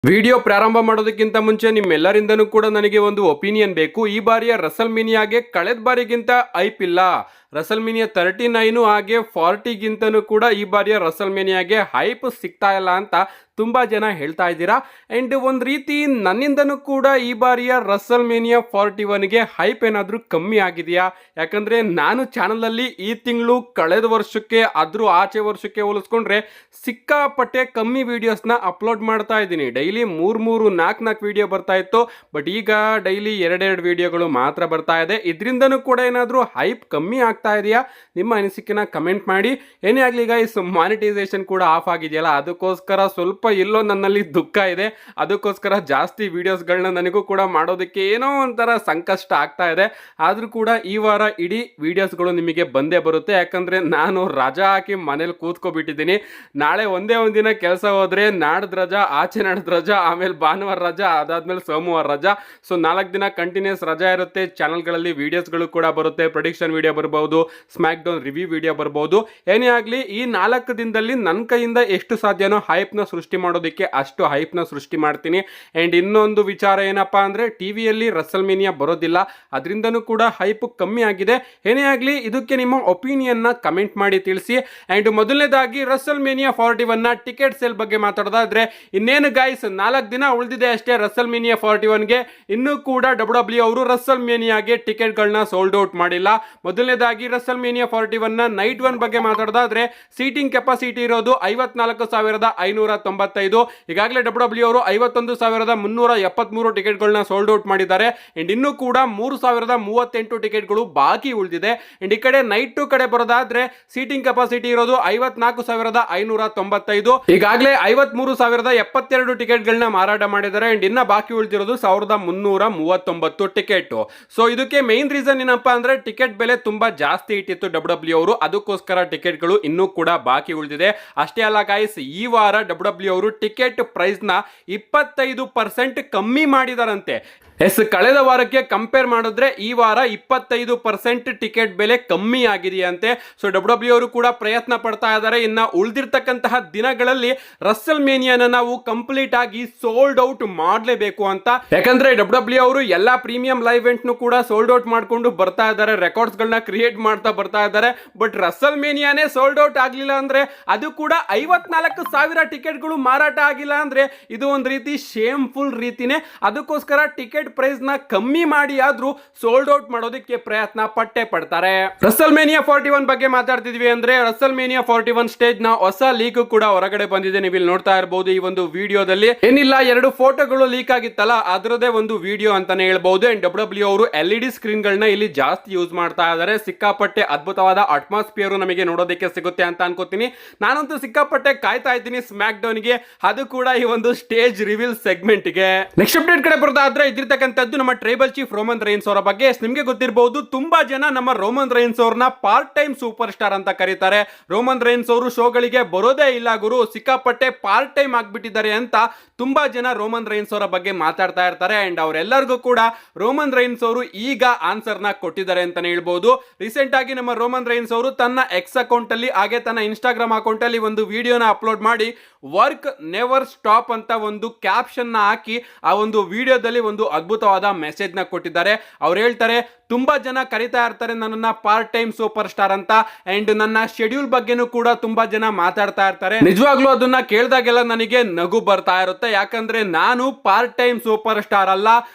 Video ಪ್ರಾರಂಭ ಮಾಡೋದಕ್ಕಿಂತ ಮುಂಚೆ ನಿಮ್ಮೆಲ್ಲರಿಂದನೂ ಕೂಡ ನನಗೆ ಒಂದು ಒಪಿನಿಯನ್ ಬೇಕು. ಈ ಬಾರಿಯ ರಸಲ್ಮೇನಿಯಾಗೆ ಕಳೆದ ಬಾರಿಗಿಂತ ಐಪ್ ಇಲ್ಲ. ರಸಲ್ಮೇನಿಯಾ 39 ಹಾಗೆ 40ಗಿಂತನೂ ಕೂಡ ಈ ಬಾರಿಯ ರಸಲ್ಮೇನಿಯಾಗೆ ಹೈಪ್ ಸಿಗ್ತಾ ಇಲ್ಲ ಅಂತ ತುಂಬಾ ಜನ ಹೇಳ್ತಾ ಇದ್ದೀರಾ. ಅಂಡ್ ಒಂದು ರೀತಿ ನನ್ನಿಂದನೂ ಕೂಡ ಈ ಬಾರಿಯ ರಸಲ್ಮೇನಿಯಾ 41ಗೆ ಹೈಪ್ ಏನಾದರೂ ಕಮ್ಮಿ ಆಗಿದೆಯಾ? ಯಾಕಂದ್ರೆ ನಾನು ಚಾನಲಲ್ಲಿ ಈ ತಿಂಗಳು ಕಳೆದ ವರ್ಷಕ್ಕೆ ಅದ್ರ ಆಚೆ ವರ್ಷಕ್ಕೆ ಹೋಲಿಸ್ಕೊಂಡ್ರೆ ಸಿಕ್ಕಾಪಟ್ಟೆ ಕಮ್ಮಿ ವಿಡಿಯೋಸ್ನ ಅಪ್ಲೋಡ್ ಮಾಡ್ತಾ ಇದ್ದೀನಿ. ಡೈಲಿ 3-4 ವಿಡಿಯೋ ಬರ್ತಾ ಇತ್ತು, ಬಟ್ ಈಗ ಡೈಲಿ 2 ವಿಡಿಯೋಗಳು ಮಾತ್ರ ಬರ್ತಾ ಇದೆ. ಇದರಿಂದನೂ ಕೂಡ ಏನಾದರೂ ಹೈಪ್ ಕಮ್ಮಿ ಆಗ್ತಾ ಇದೆಯಾ? ನಿಮ್ಮ ಅನಿಸಿಕೆನ ಕಮೆಂಟ್ ಮಾಡಿ. ಏನೇ ಆಗಲಿ ಗೈಸ್, ಮಾನಿಟೈಸೇಷನ್ ಕೂಡ ಆಫ್ ಆಗಿದೆಯಲ್ಲ, ಅದಕ್ಕೋಸ್ಕರ ಸ್ವಲ್ಪ ಎಲ್ಲೋ ನನ್ನಲ್ಲಿ ದುಃಖ ಇದೆ. ಅದಕ್ಕೋಸ್ಕರ ಜಾಸ್ತಿ ವಿಡಿಯೋಸ್ಗಳನ್ನ ನನಗೂ ಕೂಡ ಮಾಡೋದಕ್ಕೆ ಏನೋ ಒಂಥರ ಸಂಕಷ್ಟ ಆಗ್ತಾ ಇದೆ. ಆದರೂ ಕೂಡ ಈ ವಾರ ಇಡೀ ವಿಡಿಯೋಸ್ಗಳು ನಿಮಗೆ ಬಂದೇ ಬರುತ್ತೆ. ಯಾಕಂದ್ರೆ ನಾನು ರಜಾ ಹಾಕಿ ಮನೇಲಿ ಕೂತ್ಕೊಬಿಟ್ಟಿದ್ದೀನಿ. ನಾಳೆ ಒಂದೇ ಒಂದಿನ ಕೆಲಸ ಹೋದ್ರೆ ನಾಡ್ದು ರಜಾ, ಆಚೆ ನಾಡ್ದು ರಜಾ, ಆಮೇಲೆ ಭಾನುವಾರ ರಜಾ, ಅದಾದ್ಮೇಲೆ ಸೋಮವಾರ ರಜಾ. ಸೊ 4 ದಿನ ಕಂಟಿನ್ಯೂಸ್ ರಜಾ ಇರುತ್ತೆ. ಚಾನಲ್ಗಳಲ್ಲಿ ವಿಡಿಯೋಸ್ಗಳು ಕೂಡ ಬರುತ್ತೆ. ಪ್ರೊಡಿಕ್ಷನ್ ವಿಡಿಯೋ ಬರ್ಬೋದು, ಸ್ಮ್ಯಾಕ್ ಡೌನ್ ರಿವ್ಯೂ ವಿಡಿಯೋ ಬರ್ಬೋದು. ಏನೇ ಆಗಲಿ, ಈ 4 ದಿನದಲ್ಲಿ ನನ್ನ ಕೈಯಿಂದ ಎಷ್ಟು ಸಾಧ್ಯನೋ ಹೈಪ್ನ ಸೃಷ್ಟಿ ಮಾಡೋದಕ್ಕೆ ಅಷ್ಟು ಹೈಪ್ನ ಸೃಷ್ಟಿ ಮಾಡ್ತೀನಿ. ಅಂಡ್ ಇನ್ನೊಂದು ವಿಚಾರ ಏನಪ್ಪಾ ಅಂದ್ರೆ, ಟಿವಿಯಲ್ಲಿ ರಸಲ್ಮೇನಿಯಾ ಬರೋದಿಲ್ಲ, ಅದರಿಂದನೂ ಕೂಡ ಹೈಪ್ ಕಮ್ಮಿ ಆಗಿದೆ. ಏನೇ ಆಗಲಿ, ಇದಕ್ಕೆ ನಿಮ್ಮ ಒಪಿನಿಯನ್ ನ ಕಮೆಂಟ್ ಮಾಡಿ ತಿಳಿಸಿ. ಅಂಡ್ ಮೊದಲನೇದಾಗಿ ರಸಲ್ಮೇನಿಯಾ 41ನ ಟಿಕೆಟ್ ಸೇಲ್ ಬಗ್ಗೆ ಮಾತಾಡೋದಾದ್ರೆ, ಇನ್ನೇನು ಗೈಸ್ 4 ದಿನ ಉಳಿದಿದೆ ಅಷ್ಟೇ ರಸಲ್ಮೇನಿಯಾ 41ಗೆ. ಇನ್ನೂ ಕೂಡ WWE ಅವರು ರಸಲ್ಮೇನಿಯಾಗೆ ಟಿಕೆಟ್ಗಳನ್ನ ಸೋಲ್ಡ್ ಔಟ್ ಮಾಡಿಲ್ಲ. ಮೊದಲನೇದಾಗಿ ರಸಲ್ಮೇನಿಯಾ 41ನ ನೈಟ್ 1 ಬಗ್ಗೆ ಮಾತಾಡೋದಾದ್ರೆ, ಸೀಟಿಂಗ್ ಕೆಪಾಸಿಟಿ ಇರೋದು 54,595. ಈಗಾಗಲೇ WWE ಅವರು 51,373 ಟಿಕೆಟ್ಗಳನ್ನ ಸೋಲ್ಡ್ ಔಟ್ ಮಾಡಿದ್ದಾರೆ. ಅಂಡ್ ಇನ್ನೂ ಕೂಡ 3,038 ಟಿಕೆಟ್ಗಳು ಬಾಕಿ ಉಳಿದಿದೆ. ಅಂಡ್ ಈ ಕಡೆ ನೈಟ್ 2 ಕಡೆ ಬರೋದಾದ್ರೆ, ಸೀಟಿಂಗ್ ಕೆಪಾಸಿಟಿ ಇರೋದು 54,595. ಈಗಾಗಲೇ 53,072 ಟಿಕೆಟ್ಗಳನ್ನ ಮಾರಾಟ ಮಾಡಿದ್ದಾರೆ. ಅಂಡ್ ಇನ್ನ ಬಾಕಿ ಉಳಿದಿರೋದು 1,339 ಟಿಕೆಟ್. ಸೊ ಇದಕ್ಕೆ ಮೈನ್ ರೀಸನ್ ಏನಪ್ಪಾ ಅಂದ್ರೆ, ಟಿಕೆಟ್ ಬೆಲೆ ತುಂಬಾ ಜಾಸ್ತಿ ಇಟ್ಟಿತ್ತು WWE ಅವರು, ಅದಕ್ಕೋಸ್ಕರ ಟಿಕೆಟ್ಗಳು ಇನ್ನೂ ಕೂಡ ಬಾಕಿ ಉಳಿದಿದೆ. ಅಷ್ಟೇ ಅಲ್ಲ ಗೈಸ್, ಈ ವಾರ WWE ಅವರು ಟಿಕೆಟ್ ಪ್ರೈಸ್ ನ 25% ಕಮ್ಮಿ ಮಾಡಿದಾರಂತೆ. ಕಳೆದ ವಾರಕ್ಕೆ ಕಂಪೇರ್ ಮಾಡಿದ್ರೆ ಈ ವಾರ 25% ಟಿಕೆಟ್ ಬೆಲೆ ಕಮ್ಮಿ ಆಗಿದೆಯಂತೆ. ಸೊ WWE ಅವರು ಕೂಡ ಪ್ರಯತ್ನ ಪಡ್ತಾ ಇದ್ದಾರೆ. ಇನ್ನ ಉಳಿದಿರ್ತಕ್ಕಂತಹ ದಿನಗಳಲ್ಲಿ ರಸಲ್ಮೇನಿಯಾನ ನಾವು ಕಂಪ್ಲೀಟ್ ಆಗಿ ಸೋಲ್ಡ್ ಔಟ್ ಮಾಡಲೇಬೇಕು ಅಂತ. ಯಾಕಂದ್ರೆ WWE ಅವರು ಎಲ್ಲಾ ಪ್ರೀಮಿಯಂ ಲೈವ್ ಇವೆಂಟ್ ಕೂಡ ಸೋಲ್ಡ್ ಔಟ್ ಮಾಡ್ಕೊಂಡು ಬರ್ತಾ ಇದ್ದಾರೆ, ರೆಕಾರ್ಡ್ಸ್ ಗಳನ್ನ ಕ್ರಿಯೇಟ್ ಮಾಡ್ತಾ ಬರ್ತಾ ಇದ್ದಾರೆ. ಬಟ್ ರಸಲ್ಮೇನಿಯಾನೇ ಸೋಲ್ಡ್ ಔಟ್ ಆಗ್ಲಿಲ್ಲ ಅಂದ್ರೆ, ಅದು ಕೂಡ 54,000 ಟಿಕೆಟ್ಗಳು ಮಾರಾಟ ಆಗಿಲ್ಲ ಅಂದ್ರೆ, ಇದು ಒಂದು ರೀತಿ ಶೇಮ್ಫುಲ್ ರೀತಿನೇ. ಅದಕ್ಕೋಸ್ಕರ ಟಿಕೆಟ್ ಪ್ರೈಸ್ ನ ಕಮ್ಮಿ ಮಾಡಿ ಆದ್ರೂ ಸೋಲ್ಡ್ ಔಟ್ ಮಾಡೋದಕ್ಕೆ ಪ್ರಯತ್ನ ಪಟ್ಟೆ ಪಡ್ತಾರೆ. ರಸಲ್ಮೇನಿಯಾ 41 ಬಗ್ಗೆ ಮಾತಾಡ್ತಿದ್ವಿ ಅಂದ್ರೆ, ರಸಲ್ಮೇನಿಯಾ 41 ಸ್ಟೇಜ್ ನ ಹೊಸ ಲೀಕ್ ಕೂಡ ಹೊರಗಡೆ ಬಂದಿದೆ. ನೀವು ಇಲ್ಲಿ ನೋಡ್ತಾ ಇರಬಹುದು ಈ ಒಂದು ವಿಡಿಯೋದಲ್ಲಿ. ಏನಿಲ್ಲ, 2 ಫೋಟೋಗಳು ಲೀಕ್ ಆಗಿತ್ತಲ್ಲ, ಅದರದೇ ಒಂದು ವಿಡಿಯೋ ಅಂತಾನೆ ಹೇಳ್ಬಹುದು. ಅಂಡ್ WWE ಅವರು LED ಸ್ಕ್ರೀನ್ ಗಳನ್ನ ಇಲ್ಲಿ ಜಾಸ್ತಿ ಯೂಸ್ ಮಾಡ್ತಾ ಇದ್ದಾರೆ. ಸಿಕ್ಕಾಪಟ್ಟೆ ಅದ್ಭುತವಾದ ಅಟ್ಮಾಸ್ಫಿಯರ್ ನಮಗೆ ನೋಡೋದಕ್ಕೆ ಸಿಗುತ್ತೆ ಅಂತ ಅನ್ಕೋತೀನಿ. ನಾನಂತೂ ಸಿಕ್ಕಾಪಟ್ಟೆ ಕಾಯ್ತಾ ಇದ್ದೀನಿ ಸ್ಮ್ಯಾಕ್ ಡೌನ್ ಗೆ, ಅದು ಕೂಡ ಈ ಒಂದು ಸ್ಟೇಜ್ ರಿವೀಲ್ ಸೆಗ್ಮೆಂಟ್ ಗೆ. ನೆಕ್ಸ್ಟ್ ಅಪ್ಡೇಟ್ ಕಡೆ ಬರೋದಾದ್ರೆ, ಇದಿರ್ತಕ್ಕಂಥದ್ದು ನಮ್ಮ ಟ್ರೈಬಲ್ ಚೀಫ್ ರೋಮನ್ ರೈನ್ಸ್ ಅವರ ಬಗ್ಗೆ. ನಿಮ್ಗೆ ಗೊತ್ತಿರಬಹುದು, ತುಂಬಾ ಜನ ನಮ್ಮ ರೋಮನ್ ರೈನ್ಸ್ ಅವ್ರನ್ನ ಪಾರ್ಟ್ ಟೈಮ್ ಸೂಪರ್ ಸ್ಟಾರ್ ಅಂತ ಕರೀತಾರೆ. ರೋಮನ್ ರೈನ್ಸ್ ಅವರು ಶೋಗಳಿಗೆ ಬರೋದೇ ಇಲ್ಲ ಗುರು, ಸಿಕ್ಕಾಪಟ್ಟೆ ಪಾರ್ಟ್ ಟೈಮ್ ಆಗ್ಬಿಟ್ಟಿದ್ದಾರೆ ಅಂತ ತುಂಬಾ ಜನ ರೋಮನ್ ರೈನ್ಸ್ ಅವರ ಬಗ್ಗೆ ಮಾತಾಡ್ತಾ ಇರ್ತಾರೆ. ಅಂಡ್ ಅವರೆಲ್ಲರಿಗೂ ಕೂಡ ರೋಮನ್ ರೈನ್ಸ್ ಅವರು ಈಗ ಆನ್ಸರ್ ನ ಕೊಟ್ಟಿದ್ದಾರೆ ಅಂತಾನೆ ಹೇಳ್ಬಹುದು. ರೀಸೆಂಟ್ ಆಗಿ ನಮ್ಮ ರೋಮನ್ ರೈನ್ಸ್ ಅವರು ತನ್ನ ಎಕ್ಸ್ ಅಕೌಂಟ್ ಅಲ್ಲಿ ಹಾಗೆ ತನ್ನ ಇನ್ಸ್ಟಾಗ್ರಾಮ್ ಅಕೌಂಟ್ ಅಲ್ಲಿ ಒಂದು ವಿಡಿಯೋನ ಅಪ್ಲೋಡ್ ಮಾಡಿ, ವರ್ಕ್ ನೆವರ್ ಸ್ಟಾಪ್ ಅಂತ ಒಂದು ಕ್ಯಾಪ್ಷನ್ ನ ಹಾಕಿ ಆ ಒಂದು ವಿಡಿಯೋದಲ್ಲಿ ಒಂದು ಅದ್ಭುತವಾದ ಮೆಸೇಜ್ ನ ಕೊಟ್ಟಿದ್ದಾರೆ. ಅವ್ರು ಹೇಳ್ತಾರೆ, ತುಂಬಾ ಜನ ಕರೀತಾ ಇರ್ತಾರೆ ನನ್ನನ್ನ ಪಾರ್ಟ್ ಟೈಮ್ ಸೂಪರ್ ಸ್ಟಾರ್ ಅಂತ. ಅಂಡ್ ನನ್ನ ಶೆಡ್ಯೂಲ್ ಬಗ್ಗೆನೂ ಕೂಡ ತುಂಬಾ ಜನ ಮಾತಾಡ್ತಾ ಇರ್ತಾರೆ. ನಿಜವಾಗ್ಲೂ ಅದನ್ನ ಕೇಳಿದಾಗೆಲ್ಲ ನನಗೆ ನಗು ಬರ್ತಾ ಇರುತ್ತೆ. ಯಾಕಂದ್ರೆ ನಾನು ಪಾರ್ಟ್ ಟೈಮ್ ಸೂಪರ್ ಸ್ಟಾರ್ ಅಲ್ಲ,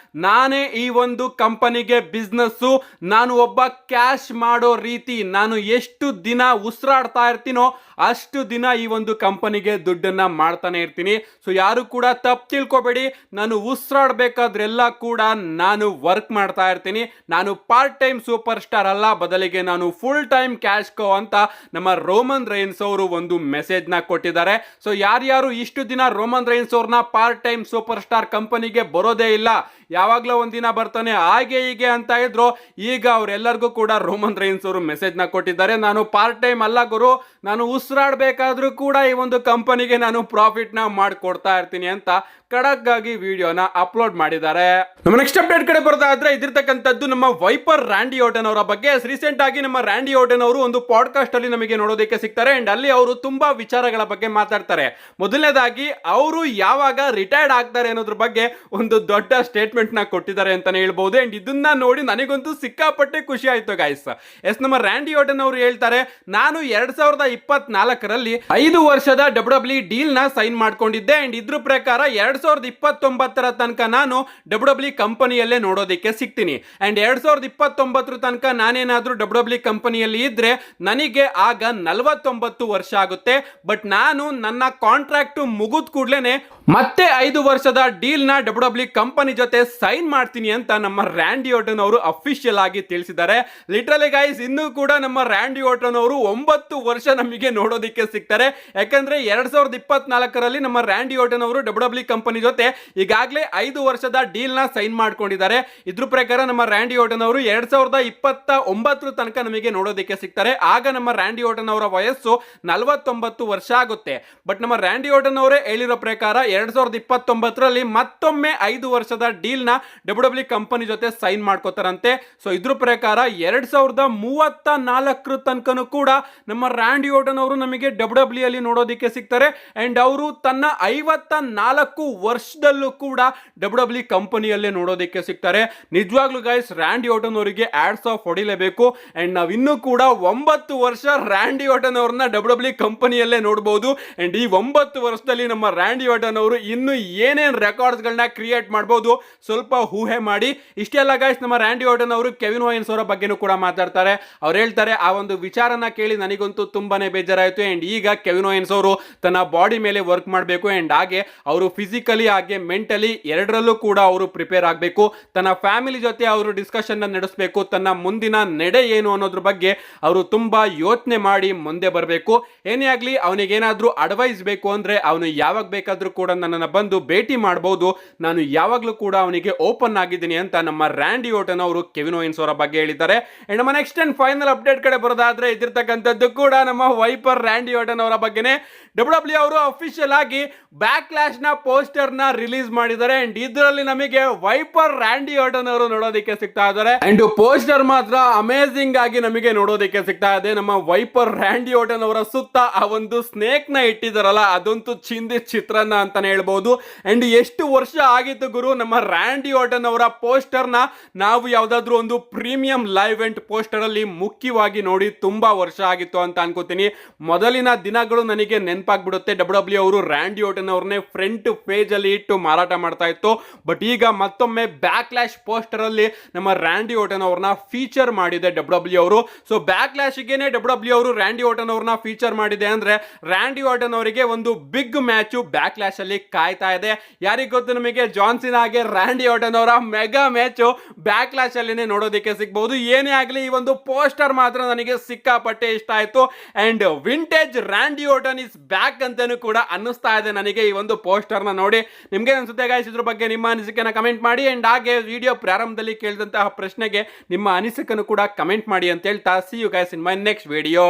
ನಾನೇ ಈ ಒಂದು ಕಂಪನಿಗೆ ಬಿಸ್ನೆಸ್. ನಾನು ಒಬ್ಬ ಕ್ಯಾಶ್ ಮಾಡೋ ರೀತಿ, ನಾನು ಎಷ್ಟು ದಿನ ಉಸಿರಾಡ್ತಾ ಇರ್ತೀನೋ ಅಷ್ಟು ದಿನ ಈ ಒಂದು ಕಂಪನಿಗೆ ದುಡ್ಡನ್ನ ಮಾಡ್ತಾನೆ ಇರ್ತೀನಿ. ಸೊ ಯಾರು ಕೂಡ ತಪ್ಪು ತಿಳ್ಕೊಬೇಡಿ, ನಾನು ಉಸಿರಾಡ್ಬೇಕಾದ್ರೆಲ್ಲ ಕೂಡ ನಾನು ವರ್ಕ್ ಮಾಡ್ತಾ ಇರ್ತೀನಿ. ನಾನು ಪಾರ್ಟ್ ಟೈಮ್ ಸೂಪರ್ ಸ್ಟಾರ್ ಅಲ್ಲ, ಬದಲಿಗೆ ನಾನು ಫುಲ್ ಟೈಮ್ ಕ್ಯಾಶ್ ಕೋ ಅಂತ ನಮ್ಮ ರೋಮನ್ ರೈನ್ಸ್ ಅವರು ಒಂದು ಮೆಸೇಜ್ ನ ಕೊಟ್ಟಿದ್ದಾರೆ. ಸೊ ಯಾರ್ಯಾರು ಇಷ್ಟು ದಿನ ರೋಮನ್ ರೈನ್ಸ್ ಅವ್ರನ್ನ ಪಾರ್ಟ್ ಟೈಮ್ ಸೂಪರ್ ಸ್ಟಾರ್ ಕಂಪನಿಗೆ ಬರೋದೇ ಇಲ್ಲ, ಯಾವಾಗ್ಲೋ ಒಂದಿನ ಬರ್ತಾನೆ ಹಾಗೆ ಹೀಗೆ ಅಂತ ಇದ್ರು, ಈಗ ಅವರೆಲ್ಲರಿಗೂ ಕೂಡ ರೋಮನ್ ರೈನ್ಸ್ ಅವರು ಮೆಸೇಜ್ ನ ಕೊಟ್ಟಿದ್ದಾರೆ. ನಾನು ಪಾರ್ಟ್ ಟೈಮ್ ಅಲ್ಲ ಗುರು, ನಾನು ಉಸಿರಾಡ್ಬೇಕಾದ್ರೂ ಕೂಡ ಈ ಒಂದು ಕಂಪನಿಗೆ ನಾನು ಪ್ರಾಫಿಟ್ ನ ಮಾಡ್ಕೊಡ್ತಾ ಇರ್ತೀನಿ ಅಂತ ಖಡಕ್ ಆಗಿ ವಿಡಿಯೋನ ಅಪ್ಲೋಡ್ ಮಾಡಿದ್ದಾರೆ. ನಮ್ಮ ನೆಕ್ಸ್ಟ್ ಅಪ್ಡೇಟ್ ಕಡೆ ಬರೋದಾದ್ರೆ ಇದಿರ್ತಕ್ಕಂಥದ್ದು ನಮ್ಮ ವೈಪರ್ ರ್ಯಾಂಡಿ ಆರ್ಟನ್ ಅವರ ಬಗ್ಗೆ. ರೀಸೆಂಟ್ ಆಗಿ ನಮ್ಮ ರ್ಯಾಂಡಿ ಆರ್ಟನ್ ಅವರು ಒಂದು ಪಾಡ್ಕಾಸ್ಟ್ ಅಲ್ಲಿ ನಮಗೆ ನೋಡೋದಕ್ಕೆ ಸಿಗ್ತಾರೆ ಅಂಡ್ ಅಲ್ಲಿ ಅವರು ತುಂಬಾ ವಿಚಾರಗಳ ಬಗ್ಗೆ ಮಾತಾಡ್ತಾರೆ. ಮೊದಲನೇದಾಗಿ ಅವರು ಯಾವಾಗ ರಿಟೈರ್ಡ್ ಆಗ್ತಾರೆ ಅನ್ನೋದ್ರ ಬಗ್ಗೆ ಒಂದು ದೊಡ್ಡ ಸ್ಟೇಟ್ಮೆಂಟ್ ನ ಕೊಟ್ಟಿದ್ದಾರೆ ಅಂತಾನೆ ಹೇಳ್ಬಹುದು. ಅಂಡ್ ಇದನ್ನ ನೋಡಿ ನನಗಂತೂ ಸಿಕ್ಕಾಪಟ್ಟೆ ಖುಷಿ ಆಯ್ತು ಗೈಸ್. ನಮ್ಮ ರ್ಯಾಂಡಿ ಆರ್ಟನ್ ಅವರು ಹೇಳ್ತಾರೆ, ನಾನು 2024ರಲ್ಲಿ 5 ವರ್ಷದ WWE ಡೀಲ್ ನ ಸೈನ್ ಮಾಡ್ಕೊಂಡಿದ್ದೆ ಅಂಡ್ ಇದ್ರ ಪ್ರಕಾರ 2029ರ ತನಕ ನಾನು WWE ಕಂಪನಿಯಲ್ಲೇ ನೋಡೋದಕ್ಕೆ ಸಿಗ್ತೀನಿ ಅಂಡ್ 2029 ತನಕ ನಾನೇನಾದ್ರೂ WWE ಕಂಪನಿಯಲ್ಲಿ ಇದ್ರೆ ನನಗೆ ಆಗ 49 ವರ್ಷ ಆಗುತ್ತೆ. ಬಟ್ ನಾನು ನನ್ನ ಕಾಂಟ್ರಾಕ್ಟ್ ಮುಗಿದ ಕೂಡಲೇ ಮತ್ತೆ 5 ವರ್ಷದ ಡೀಲ್ ನ WWE ಕಂಪನಿ ಜೊತೆ ಸೈನ್ ಮಾಡ್ತೀನಿ ಅಂತ ನಮ್ಮ ರ್ಯಾಂಡಿ ಆರ್ಟನ್ ಅವರು ಅಫಿಷಿಯಲ್ ಆಗಿ ತಿಳಿಸಿದ್ದಾರೆ. ಲಿಟರಲಿ ಗೈಸ್, ಇನ್ನೂ ಕೂಡ ನಮ್ಮ ರ್ಯಾಂಡಿ ಆರ್ಟನ್ ಅವರು 9 ವರ್ಷ ನಮಗೆ ನೋಡೋದಕ್ಕೆ ಸಿಗ್ತಾರೆ. ಯಾಕಂದ್ರೆ 2024ರಲ್ಲಿ ನಮ್ಮ ರ್ಯಾಂಡಿ ಆರ್ಟನ್ ಅವರು WWE ಕಂಪನಿ ಜೊತೆ ಈಗಾಗಲೇ 5 ವರ್ಷದ ಡೀಲ್ ನ ಸೈನ್ ಮಾಡ್ಕೊಂಡಿದ್ದಾರೆ. ಇದ್ರ ಪ್ರಕಾರ ನಮ್ಮ ರ್ಯಾಂಡಿ ಆರ್ಟನ್ ಅವರು 2029 ತನಕ ನಮಗೆ ನೋಡೋದಕ್ಕೆ ಸಿಗ್ತಾರೆ. ಆಗ ನಮ್ಮ ರ್ಯಾಂಡಿ ಆರ್ಟನ್ ಅವರ ವಯಸ್ಸು 49 ವರ್ಷ ಆಗುತ್ತೆ. ಬಟ್ ನಮ್ಮ ರ್ಯಾಂಡಿ ಆರ್ಟನ್ ಅವರೇ ಹೇಳಿರೋ ಪ್ರಕಾರ 2029ರಲ್ಲಿ ಮತ್ತೊಮ್ಮೆ 5 ವರ್ಷದ ಡೀಲ್ ನ WWE ಕಂಪನಿ ಜೊತೆ ಸೈನ್ ಮಾಡ್ಕೋತಾರಂತೆ. ಸೊ ಇದ್ರ ಪ್ರಕಾರ 2034 ತನಕನೂ ಕೂಡ ನಮ್ಮ ರ್ಯಾಂಡಿ ಆರ್ಟನ್ ಅವರು ನಮಗೆ WWE ಅಲ್ಲಿ ನೋಡೋದಕ್ಕೆ ಸಿಗ್ತಾರೆ ಅಂಡ್ ಅವರು ತನ್ನ 54 ವರ್ಷದಲ್ಲೂ ಕೂಡ WWE ಕಂಪನಿಯಲ್ಲೇ ನೋಡೋದಕ್ಕೆ ಸಿಗ್ತಾರೆ. ನಿಜವಾಗ್ಲೂ ಗೈಸ್, ರ್ಯಾಂಡಿ ಆರ್ಟನ್ ಅವರಿಗೆ ಆಡ್ಸ್ ಆಫ್ ಹೊಡಿಲೇಬೇಕು ಅಂಡ್ ನಾವು ಇನ್ನೂ ಕೂಡ 9 ವರ್ಷ ರ್ಯಾಂಡಿ ಆರ್ಟನ್ ಅವ್ರನ್ನ WWE ಕಂಪನಿಯಲ್ಲೇ ನೋಡಬಹುದು ಅಂಡ್ ಈ 9 ವರ್ಷದಲ್ಲಿ ನಮ್ಮ ರ್ಯಾಂಡಿ ಆರ್ಟನ್ ಅವರು ಇನ್ನು ಏನೇನ್ ರೆಕಾರ್ಡ್ಸ್ ಗಳನ್ನ ಕ್ರಿಯೇಟ್ ಮಾಡಬಹುದು ಸ್ವಲ್ಪ ಊಹೆ ಮಾಡಿ. ಇಷ್ಟೆಲ್ಲ ಗೈಸ್, ನಮ್ಮ ರ್ಯಾಂಡಿ ಆರ್ಟನ್ ಅವರು ಕೆವಿನ್ ಓಯನ್ಸ್ ಅವರ ಬಗ್ಗೆನೂ ಕೂಡ ಮಾತಾಡ್ತಾರೆ. ಅವ್ರು ಹೇಳ್ತಾರೆ, ಆ ಒಂದು ವಿಚಾರನ ಕೇಳಿ ನನಗಂತೂ ತುಂಬಾನೇ ಬೇಜಾರಾಯಿತು ಅಂಡ್ ಈಗ ಕೆವಿನ್ ಓಯನ್ಸ್ ಅವರು ತನ್ನ ಬಾಡಿ ಮೇಲೆ ವರ್ಕ್ ಮಾಡಬೇಕು ಅಂಡ್ ಹಾಗೆ ಅವರು ಫಿಸಿಕಲಿ ಹಾಗೆ ಮೆಂಟಲಿ ಎರಡರಲ್ಲೂ ಕೂಡ ಅವರು ಪ್ರಿಪೇರ್ ಆಗಬೇಕು. ತನ್ನ ಫ್ಯಾಮಿಲಿ ಜೊತೆ ಅವರು ಡಿಸ್ಕಷನ್ ನಡೆಸಬೇಕು. ತನ್ನ ಮುಂದಿನ ನಡೆ ಏನು ಅನ್ನೋದ್ರ ಬಗ್ಗೆ ಅವರು ತುಂಬಾ ಯೋಚನೆ ಮಾಡಿ ಮುಂದೆ ಬರಬೇಕು. ಏನೇ ಆಗಲಿ, ಅವನಿಗೇನಾದ್ರೂ ಅಡ್ವೈಸ್ ಬೇಕು ಅಂದ್ರೆ ಅವನು ಯಾವಾಗ ಬೇಕಾದ್ರೂ ಕೂಡ ನನ್ನನ್ನು ಬಂದು ಭೇಟಿ ಮಾಡಬಹುದು. ನಾನು ಯಾವಾಗಲೂ ಕೂಡ ಅವನಿಗೆ ಓಪನ್ ಆಗಿದ್ದೀನಿ ಅಂತ ನಮ್ಮ ರ್ಯಾಂಡಿ ಆರ್ಟನ್ ಅವರು ಕೆವಿನ್ ಓಯನ್ಸ್ ಅವರ ಬಗ್ಗೆ ಹೇಳಿದ್ದಾರೆ. ಅಂಡ್ ನಮ್ಮ ನೆಕ್ಸ್ಟ್ ಅಂಡ್ ಫೈನಲ್ ಅಪ್ಡೇಟ್ ಕಡೆ ಬರೋದಾದ್ರೆ ಇದಿರ್ತಕ್ಕಂಥದ್ದು ಕೂಡ ನಮ್ಮ ವೈಪರ್ ರ್ಯಾಂಡಿ ಆರ್ಟನ್ ಅವರ ಬಗ್ಗೆನೇ. WWE ಅವರು ಅಫಿಷಿಯಲ್ ಆಗಿ ಬ್ಯಾಕ್ ಲ್ಯಾಶ್ ನ ಪೋಸ್ಟರ್ ನ ರಿಲೀಸ್ ಮಾಡಿದ್ದಾರೆ ಅಂಡ್ ಇದರಲ್ಲಿ ನಮಗೆ ವೈಪರ್ ರ್ಯಾಂಡಿ ಆರ್ಟನ್ ಅವರು ನೋಡೋದಕ್ಕೆ ಸಿಗ್ತಾ ಇದ್ದಾರೆ ಅಂಡ್ ಪೋಸ್ಟರ್ ಮಾತ್ರ ಅಮೇಜಿಂಗ್ ಆಗಿ ನಮಗೆ ನೋಡೋದಕ್ಕೆ ಸಿಗ್ತಾ ಇದೆ. ನಮ್ಮ ವೈಪರ್ ರ್ಯಾಂಡಿ ಆರ್ಟನ್ ಅವರ ಸುತ್ತ ಆ ಒಂದು ಸ್ನೇಕ್ ನ ಇಟ್ಟಿದಾರಲ್ಲ, ಅದಂತೂ ಚಿಂದಿ ಚಿತ್ರನ ಅಂತಾನೆ ಹೇಳ್ಬಹುದು. ಅಂಡ್ ಎಷ್ಟು ವರ್ಷ ಆಗಿತ್ತು ಗುರು ನಮ್ಮ ರ್ಯಾಂಡಿ ಆರ್ಟನ್ ಅವರ ಪೋಸ್ಟರ್ ನ ನಾವು ಯಾವ್ದಾದ್ರು ಒಂದು ಪ್ರೀಮಿಯಂ ಲೈವ್ ಇವೆಂಟ್ ಪೋಸ್ಟರ್ ಅಲ್ಲಿ ಮುಖ್ಯವಾಗಿ ನೋಡಿ ತುಂಬಾ ವರ್ಷ ಆಗಿತ್ತು ಅಂತ ಅನ್ಕೋತೀನಿ. ಮೊದಲಿನ ದಿನಗಳು ನನಗೆ ನೆನಪಾಗ್ಬಿಡುತ್ತೆ. WWE ಅವರು ರ್ಯಾಂಡಿ ಆರ್ಟನ್ ಅವ್ರನ್ನೇ ಫ್ರಂಟ್ ಪೇಜ್ ಅಲ್ಲಿ ಇಟ್ಟು ಮಾರಾಟ ಮಾಡ್ತಾ ಇತ್ತು. ಬಟ್ ಈಗ ಮತ್ತೊಮ್ಮೆ ಬ್ಯಾಕ್ ಲ್ಯಾಶ್ ಪೋಸ್ಟರ್ ಅಲ್ಲಿ ನಮ್ಮ ರ್ಯಾಂಡಿ ಆರ್ಟನ್ ಅವ್ರನ್ನ ಫೀಚರ್ ಮಾಡಿದೆ WWE ಅವರು. ಸೊ ಬ್ಯಾಕ್ ಲ್ಯಾಶ್ ಗೆನೆ WWE ಅವರು ರ್ಯಾಂಡಿ ಆರ್ಟನ್ ಅವ್ರನ್ನ ಫೀಚರ್ ಮಾಡಿದೆ ಅಂದ್ರೆ ರ್ಯಾಂಡಿ ಆರ್ಟನ್ ಅವರಿಗೆ ಒಂದು ಬಿಗ್ ಮ್ಯಾಚ್ ಬ್ಯಾಕ್ ಲ್ಯಾಶ್ ಅಲ್ಲಿ ಕಾಯ್ತಾ ಇದೆ. ಯಾರಿಗ ಗೊತ್ತು, ನಮಗೆ ಜಾನ್ಸಿನ್ ಹಾಗೆ ರ್ಯಾಂಡಿ ಆರ್ಟನ್ ಅವರ ಮೆಗಾ ಮ್ಯಾಚ್ ಬ್ಯಾಕ್ ಲ್ಯಾಶ್ ಅಲ್ಲಿನೇ ನೋಡೋದಕ್ಕೆ ಸಿಗಬಹುದು. ಏನೇ ಆಗಲಿ, ಈ ಒಂದು ಪೋಸ್ಟರ್ ಮಾತ್ರ ನನಗೆ ಸಿಕ್ಕಾಪಟ್ಟೆ ಇಷ್ಟ ಆಯ್ತು and vintage Randy ಆರ್ಟನ್ is back ಅಂತಾನೂ ಕೂಡ ಅನ್ನಿಸ್ತಾ ಇದೆ ನನಗೆ ಈ ಒಂದು ಪೋಸ್ಟರ್ ನ ನೋಡಿ. ನಿಮ್ಗೆ ಅನ್ಸುತ್ತೆ ಗೈಸ್ ಇದ್ರ ಬಗ್ಗೆ ನಿಮ್ಮ ಅನಿಸಿಕೆನ ಕಮೆಂಟ್ ಮಾಡಿ ಅಂಡ್ ಹಾಗೆ ವಿಡಿಯೋ ಪ್ರಾರಂಭದಲ್ಲಿ ಕೇಳಿದಂತಹ ಪ್ರಶ್ನೆಗೆ ನಿಮ್ಮ ಅನಿಸಿಕೆಯನ್ನು ಕೂಡ ಕಮೆಂಟ್ ಮಾಡಿ ಅಂತ ಹೇಳ್ತಾ see you guys in my next video.